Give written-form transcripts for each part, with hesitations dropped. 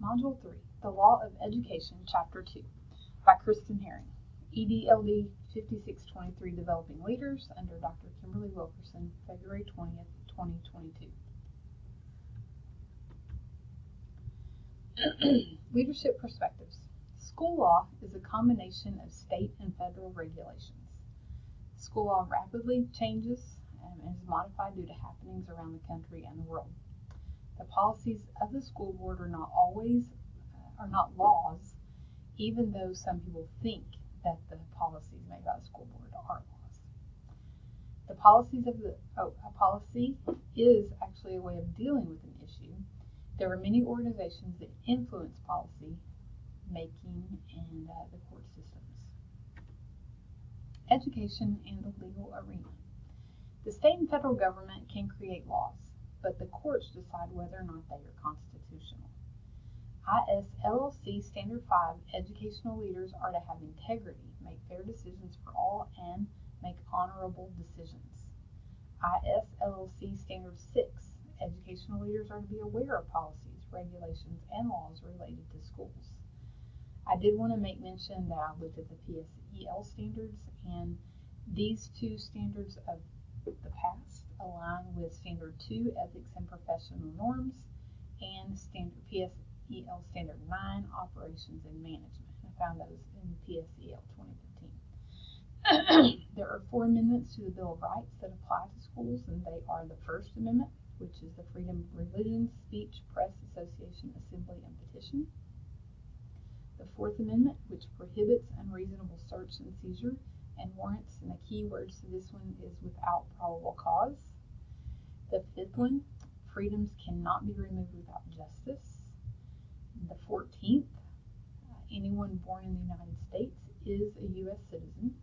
Module 3, The Law of Education, Chapter 2, by Kristen Herring, EDLD 5623, Developing Leaders, under Dr. Kimberly Wilkerson, February 20th, 2022. Leadership Perspectives. School law is a combination of state and federal regulations. School law rapidly changes and is modified due to happenings around the country and the world. The policies of the school board are not laws, even though some people think that the policies made by the school board are laws. The policies of a policy is actually a way of dealing with an issue. There are many organizations that influence policy making and the court systems. Education and the legal arena. The state and federal government can create laws, but the courts decide whether or not they are constitutional. ISLLC Standard 5 educational leaders are to have integrity, make fair decisions for all, and make honorable decisions. ISLLC Standard 6 educational leaders are to be aware of policies, regulations, and laws related to schools. I did want to make mention that I looked at the PSEL standards, and these two standards of the past align with Standard 2, Ethics and Professional Norms, and Standard PSEL Standard 9, Operations and Management. I found those in PSEL 2015. There are 4 amendments to the Bill of Rights that apply to schools, and they are the First Amendment, which is the freedom of religion, speech, press, association, assembly, and petition. The Fourth Amendment, which prohibits unreasonable search and seizure and warrants, and the key words to this one is without probable cause. The fifth one, freedoms cannot be removed without justice. The 14th, anyone born in the United States is a U.S. citizen.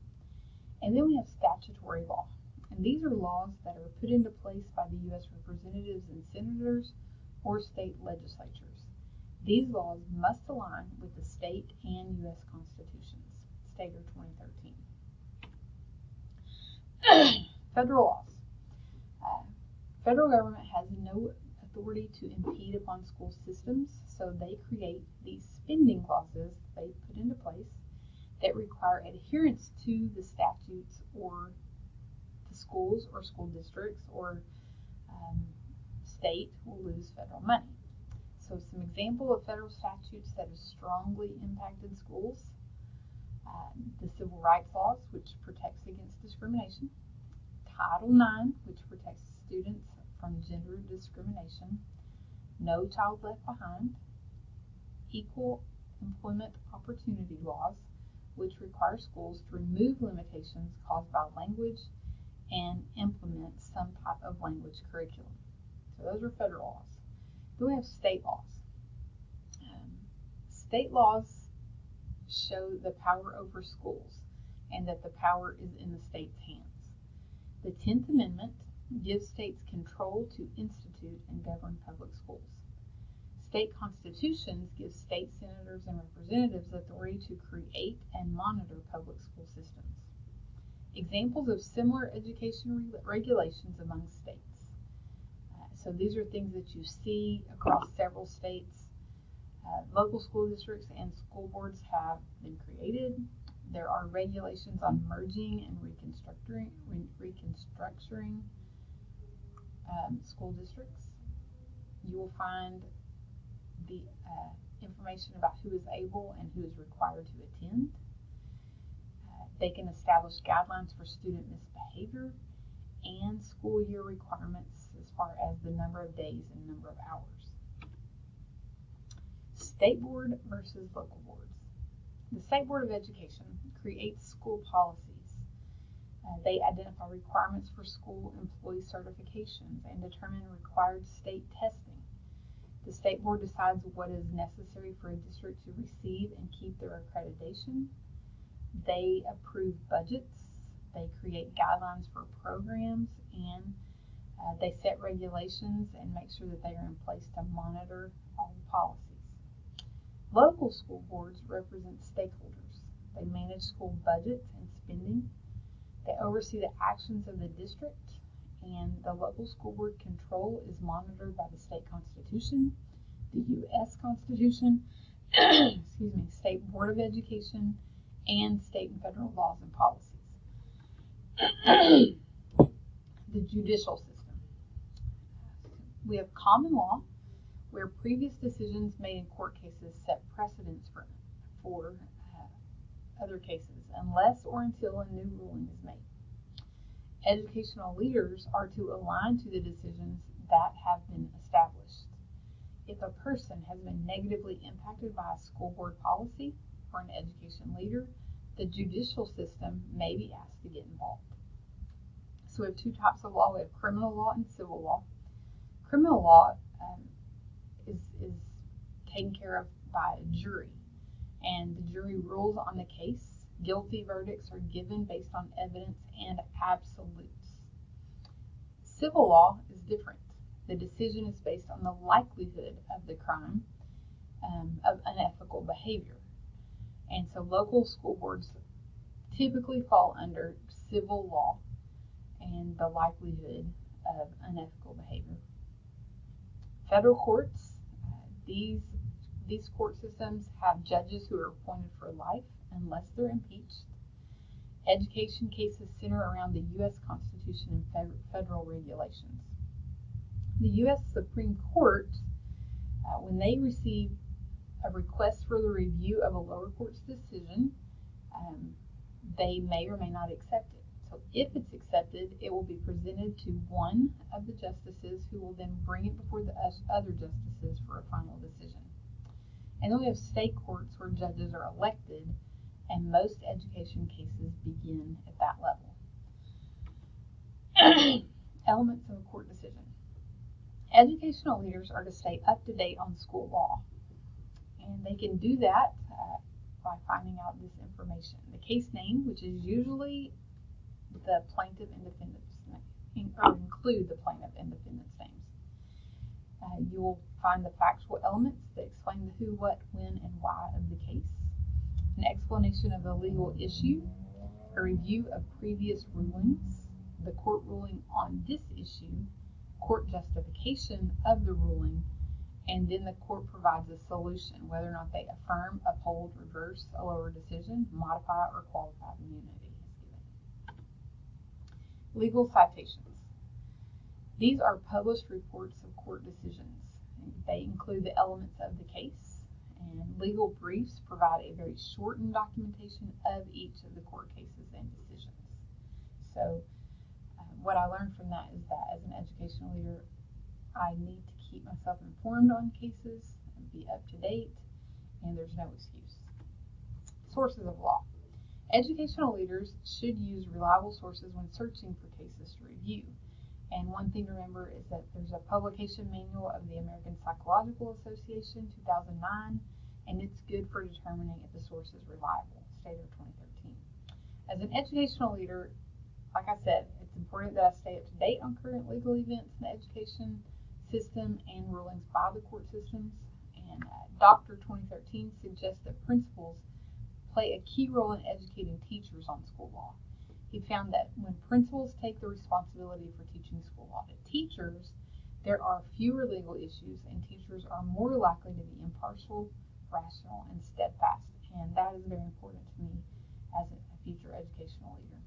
And then we have statutory law. And these are laws that are put into place by the U.S. representatives and senators or state legislatures. These laws must align with the state and U.S. constitutions. Stater 2013. Federal laws. Federal government has no authority to impede upon school systems, so they create these spending clauses they put into place that require adherence to the statutes, or the schools or school districts or state will lose federal money. So some example of federal statutes that have strongly impacted schools: the Civil Rights Laws, which protects against discrimination; Title IX, which protects students from gender discrimination; No Child Left Behind; Equal Employment Opportunity Laws, which require schools to remove limitations caused by language and implement some type of language curriculum. So those are federal laws. Then we have state laws. State laws show the power over schools and that the power is in the state's hands. The 10th Amendment gives states control to institute and govern public schools. State constitutions give state senators and representatives authority to create and monitor public school systems. Examples of similar education regulations among states. So these are things that you see across several states. Local school districts and school boards have been created. There are regulations on merging and reconstructing school districts. You will find the information about who is able and who is required to attend. They can establish guidelines for student misbehavior and school year requirements as far as the number of days and number of hours. State board versus local boards. The State Board of Education creates school policies. They identify requirements for school employee certifications and determine required state testing. The State Board decides what is necessary for a district to receive and keep their accreditation. They approve budgets. They create guidelines for programs, and they set regulations and make sure that they are in place to monitor all the policies. Local school boards represent stakeholders. They manage school budgets and spending. They oversee the actions of the district, and the local school board control is monitored by the state constitution. the U.S. Constitution, excuse me, State Board of Education, and state and federal laws and policies. The judicial system. We have common law, where previous decisions made in court cases set precedents for other cases, unless or until a new ruling is made. Educational leaders are to align to the decisions that have been established. If a person has been negatively impacted by a school board policy or an education leader, the judicial system may be asked to get involved. So we have two types of law. We have criminal law and civil law. Criminal law is taken care of by a jury, and the jury rules on the case. Guilty verdicts are given based on evidence and absolutes. Civil law is different. The decision is based on the likelihood of the crime of unethical behavior. And so local school boards typically fall under civil law and the likelihood of unethical behavior. Federal courts, these court systems have judges who are appointed for life unless they're impeached. Education cases center around the U.S. Constitution and federal regulations. The U.S. Supreme Court, when they receive a request for the review of a lower court's decision, they may or may not accept it. So if it's accepted, it will be presented to one of the justices, who will then bring it before the other justices for a final decision. And then we have state courts where judges are elected, and most education cases begin at that level. Elements of a court decision. Educational leaders are to stay up to date on school law, and they can do that by finding out this information. The case name, which is usually the plaintiff and defendant's name, or include the plaintiff and defendant's names. You will find the factual elements that explain the who, what, when, and why of the case, an explanation of the legal issue, a review of previous rulings, the court ruling on this issue, court justification of the ruling, and then the court provides a solution, whether or not they affirm, uphold, reverse a lower decision, modify, or qualified immunity is given. Legal citations. These are published reports of court decisions. They include the elements of the case, and legal briefs provide a very shortened documentation of each of the court cases and decisions. So what I learned from that is that as an educational leader, I need to keep myself informed on cases and be up to date, and there's no excuse. Sources of law. Educational leaders should use reliable sources when searching for cases to review. And one thing to remember is that there's a publication manual of the American Psychological Association, 2009, and it's good for determining if the source is reliable, State of 2013. As an educational leader, like I said, it's important that I stay up to date on current legal events in the education system and rulings by the court systems. And Dr. 2013 suggests that principals play a key role in educating teachers on school law. He found that when principals take the responsibility for teaching school law to teachers, there are fewer legal issues, and teachers are more likely to be impartial, rational, and steadfast. And that is very important to me as a future educational leader.